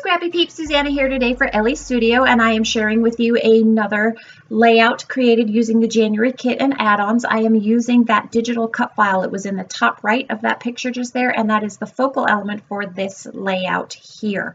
Scrappy Peeps, Suzanna here today for Elle Studio, and I am sharing with you another layout created using the January kit and add-ons. I am using that digital cut file. It was in the top right of that picture just there, and that is the focal element for this layout here.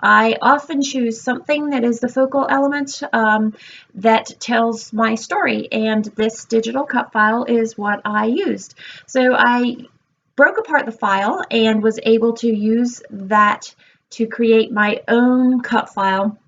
I often choose something that is the focal element that tells my story, and this digital cut file is what I used. So I broke apart the file and was able to use that to create my own cut file,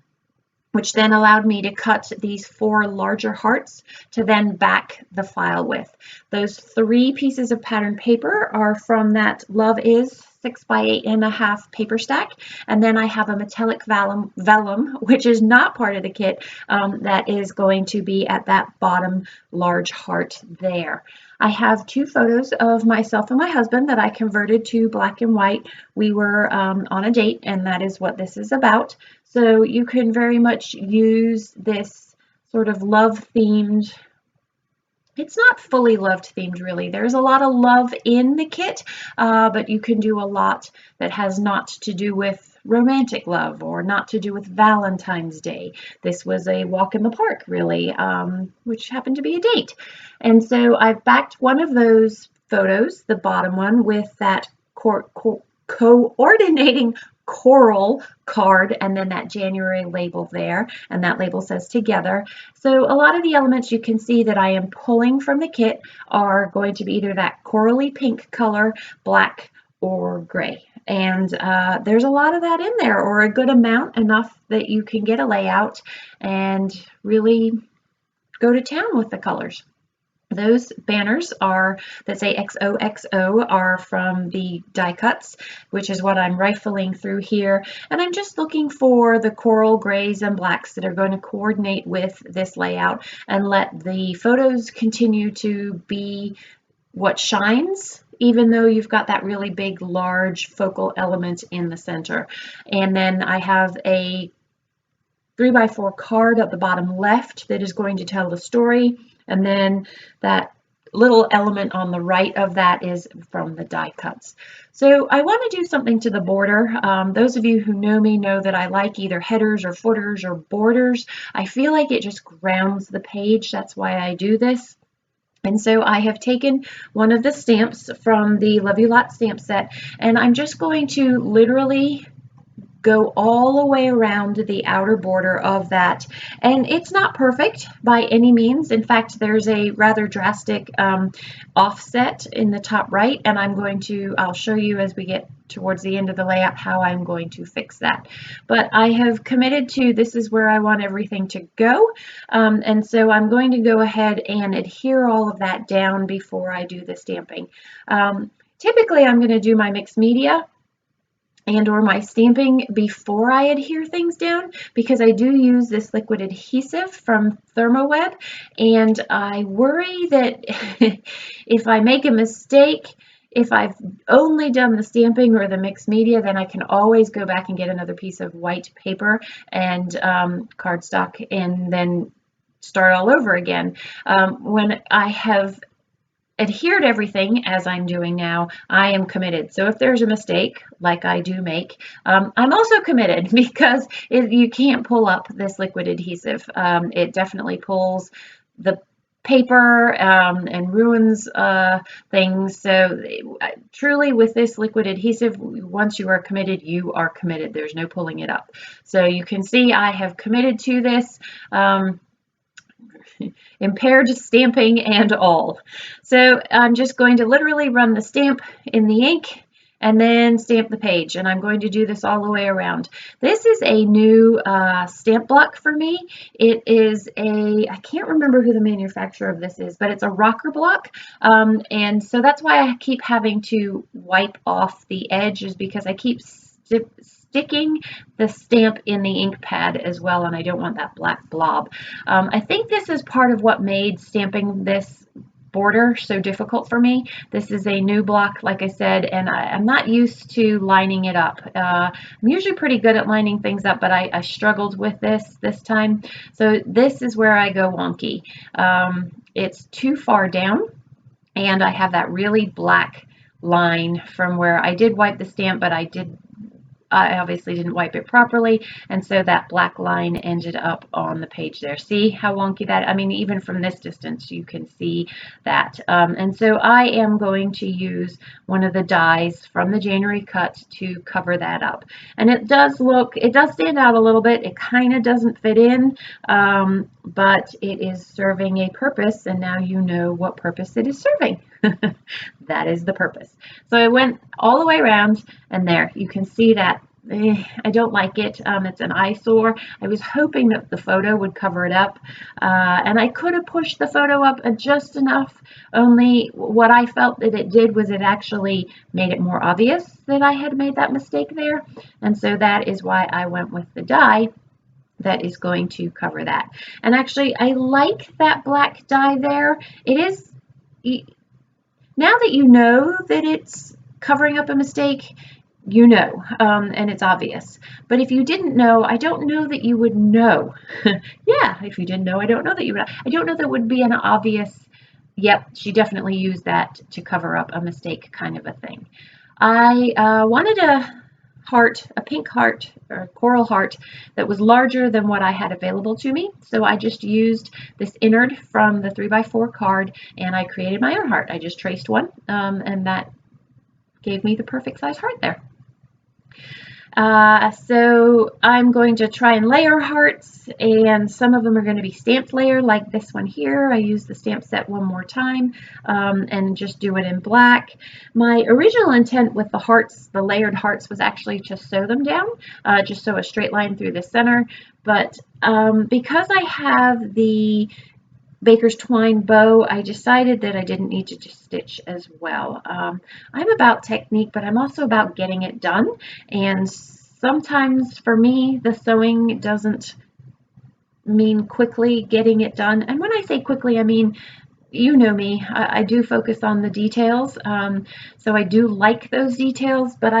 which then allowed me to cut these 4 larger hearts to then back the file with. Those 3 pieces of pattern paper are from that Love Is 6 by 8.5 paper stack, and then I have a metallic vellum, which is not part of the kit, that is going to be at that bottom large heart there. I have 2 photos of myself and my husband that I converted to black and white. We were on a date, and that is what this is about. So you can very much use this sort of love-themed. It's not fully love themed, really. There's a lot of love in the kit, but you can do a lot that has not to do with romantic love or not to do with Valentine's Day. This was a walk in the park, really, which happened to be a date. And so I've backed one of those photos, the bottom one, with that coordinating coral card and then that January label there, and that label says together. So a lot of the elements you can see that I am pulling from the kit are going to be either that corally pink color, black, or gray. And there's a lot of that in there, or a good amount, enough that you can get a layout and really go to town with the colors. Those banners that say XOXO are from the die cuts, which is what I'm rifling through here. And I'm just looking for the coral grays and blacks that are going to coordinate with this layout and let the photos continue to be what shines, even though you've got that really big, large focal element in the center. And then I have a 3x4 card at the bottom left that is going to tell the story. And then that little element on the right of that is from the die cuts. So I want to do something to the border. Those of you who know me know that I like either headers or footers or borders. I feel like it just grounds the page. That's why I do this. And so I have taken one of the stamps from the Love You Lot stamp set, and I'm just going to literally go all the way around the outer border of that. And it's not perfect by any means. In fact, there's a rather drastic offset in the top right, and I'll show you as we get towards the end of the layout how I'm going to fix that. But I have committed to this is where I want everything to go. And so I'm going to go ahead and adhere all of that down before I do the stamping. Typically, I'm going to do my mixed media and/or my stamping before I adhere things down, because I do use this liquid adhesive from ThermoWeb, and I worry that if I make a mistake, if I've only done the stamping or the mixed media, then I can always go back and get another piece of white paper and cardstock and then start all over again. When I have adhered everything as I'm doing now, I am committed. So if there's a mistake, like I do make, I'm also committed, because you can't pull up this liquid adhesive. It definitely pulls the paper and ruins things. So truly, with this liquid adhesive, once you are committed, you are committed. There's no pulling it up. So you can see I have committed to this. Impaired stamping and all. So I'm just going to literally run the stamp in the ink and then stamp the page, and I'm going to do this all the way around. This is a new stamp block for me. It is I can't remember who the manufacturer of this is, but it's a rocker block, and so that's why I keep having to wipe off the edges, because I keep sticking the stamp in the ink pad as well, and I don't want that black blob. I think this is part of what made stamping this border so difficult for me. This is a new block, like I said, and I'm not used to lining it up. I'm usually pretty good at lining things up, but I struggled with this time. So this is where I go wonky. It's too far down, and I have that really black line from where I did wipe the stamp, but I did I obviously didn't wipe it properly, and so that black line ended up on the page there. See how wonky that, I mean, even from this distance you can see that. And so I am going to use one of the dies from the January cut to cover that up. And it does stand out a little bit. It kind of doesn't fit in, but it is serving a purpose, and now you know what purpose it is serving. That is the purpose. So I went all the way around, and there you can see that I don't like it. It's an eyesore. I was hoping that the photo would cover it up, and I could have pushed the photo up just enough, only what I felt that it did was it actually made it more obvious that I had made that mistake there, and so that is why I went with the die that is going to cover that. And actually, I like that black dye there. It is, now that you know that it's covering up a mistake, you know, and it's obvious. But if you didn't know, I don't know that you would know. Yeah, if you didn't know, I don't know that you would. I don't know that would be an obvious, yep, she definitely used that to cover up a mistake kind of a thing. I wanted a pink heart or coral heart that was larger than what I had available to me. So I just used this innard from the 3x4 card, and I created my own heart. I just traced one, and that gave me the perfect size heart there. So I'm going to try and layer hearts, and some of them are going to be stamped layer like this one here. I used the stamp set one more time and just do it in black. My original intent with the hearts, the layered hearts, was actually to sew them down, just sew a straight line through the center. But because I have the Baker's Twine bow, I decided that I didn't need to just stitch as well. I'm about technique, but I'm also about getting it done. And sometimes for me, the sewing doesn't mean quickly getting it done. And when I say quickly, I mean, you know me, I do focus on the details, so I do like those details, but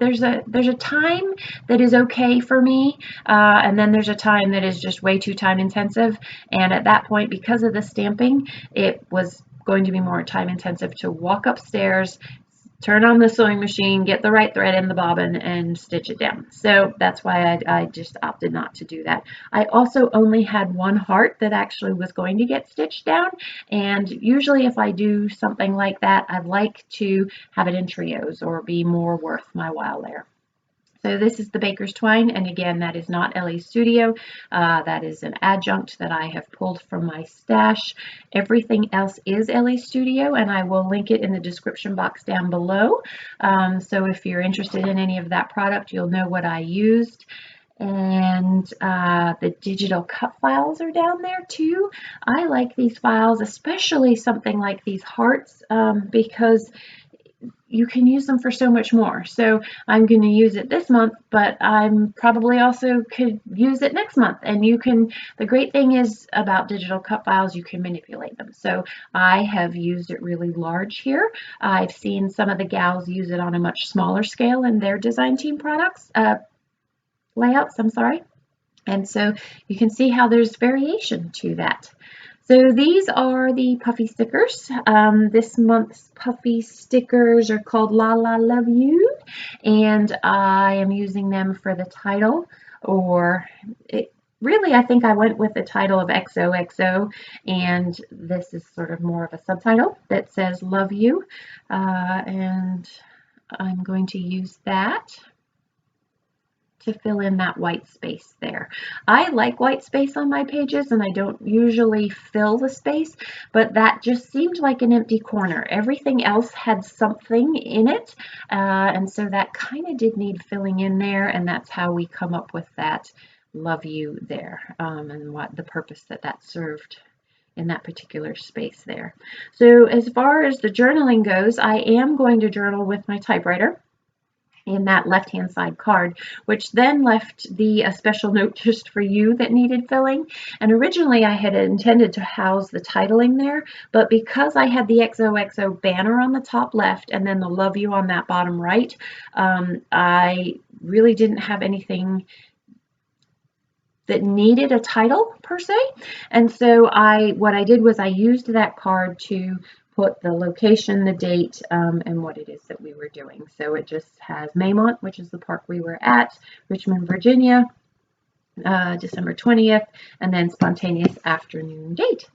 there's a time that is okay for me, and then there's a time that is just way too time intensive, and at that point, because of the stamping, it was going to be more time intensive to walk upstairs, turn on the sewing machine, get the right thread in the bobbin, and stitch it down. So that's why I just opted not to do that. I also only had one heart that actually was going to get stitched down, and usually if I do something like that, I'd like to have it in trios or be more worth my while there. So this is the Baker's Twine, and again, that is not Ellie's Studio. That is an adjunct that I have pulled from my stash. Everything else is Ellie's Studio, and I will link it in the description box down below. So if you're interested in any of that product, you'll know what I used. And the digital cut files are down there too. I like these files, especially something like these hearts, because you can use them for so much more. So I'm going to use it this month, but I'm probably also could use it next month. And you can, the great thing is about digital cut files, you can manipulate them. So I have used it really large here. I've seen some of the gals use it on a much smaller scale in their design team products, layouts, I'm sorry. And so you can see how there's variation to that. So these are the Puffy stickers. This month's Puffy stickers are called La La Love You, and I am using them for the title, or really I think I went with the title of XOXO, and this is sort of more of a subtitle that says Love You, and I'm going to use that to fill in that white space there. I like white space on my pages, and I don't usually fill the space, but that just seemed like an empty corner. Everything else had something in it, and so that kind of did need filling in there, and that's how we come up with that love you there, and what the purpose that served in that particular space there. So as far as the journaling goes, I am going to journal with my typewriter in that left-hand side card, which then left the special note just for you that needed filling. And originally I had intended to house the titling there, but because I had the XOXO banner on the top left and then the love you on that bottom right, I really didn't have anything that needed a title per se. And so what I did was I used that card to put the location, the date, and what it is that we were doing. So it just has Maymont, which is the park we were at, Richmond, Virginia, December 20th, and then spontaneous afternoon date.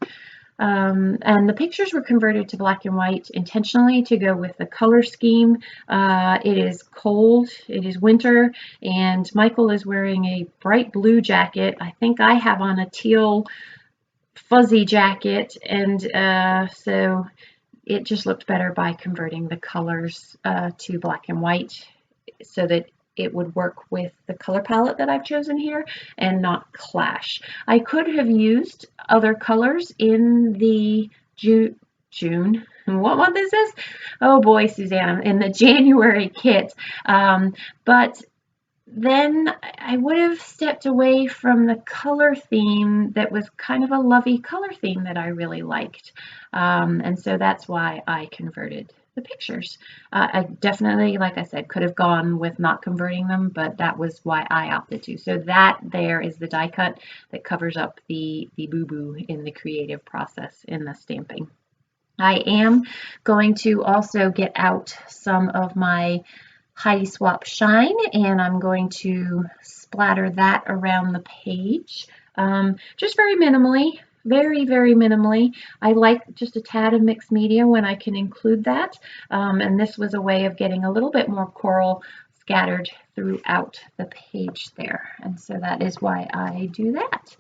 And the pictures were converted to black and white intentionally to go with the color scheme. It is cold, it is winter, and Michael is wearing a bright blue jacket. I think I have on a teal fuzzy jacket, and so it just looked better by converting the colors to black and white so that it would work with the color palette that I've chosen here and not clash. I could have used other colors in the June. What month is this? Oh boy, Suzanna, in the January kit. But then I would have stepped away from the color theme that was kind of a lovey color theme that I really liked. And so that's why I converted the pictures. I definitely, like I said, could have gone with not converting them, but that was why I opted to. So that there is the die cut that covers up the boo-boo in the creative process in the stamping. I am going to also get out some of my Heidi Swap Shine, and I'm going to splatter that around the page, just very minimally, very minimally. I like just a tad of mixed media when I can include that, and this was a way of getting a little bit more coral scattered throughout the page there, and so that is why I do that.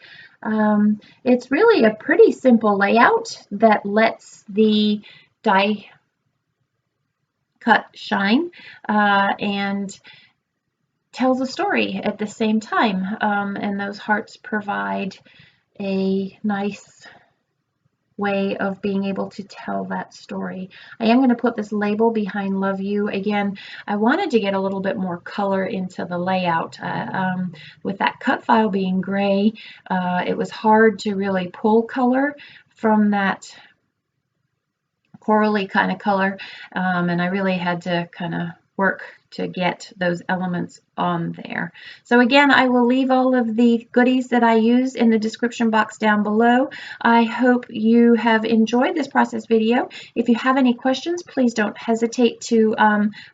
It's really a pretty simple layout that lets the die cut shine and tells a story at the same time, and those hearts provide a nice way of being able to tell that story. I am going to put this label behind Love You. Again, I wanted to get a little bit more color into the layout. With that cut file being gray, it was hard to really pull color from that corally kind of color, and I really had to kind of work to get those elements on there. So again, I will leave all of the goodies that I use in the description box down below. I hope you have enjoyed this process video. If you have any questions, please don't hesitate to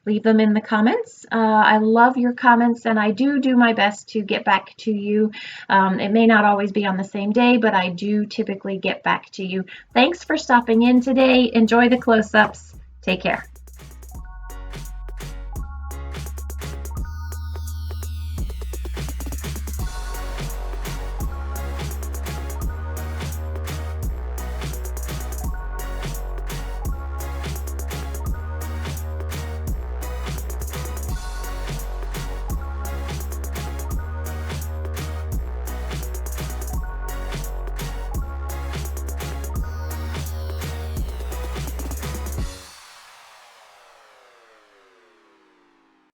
leave them in the comments. I love your comments, and I do my best to get back to you. It may not always be on the same day, but I do typically get back to you. Thanks for stopping in today. Enjoy the close-ups. Take care.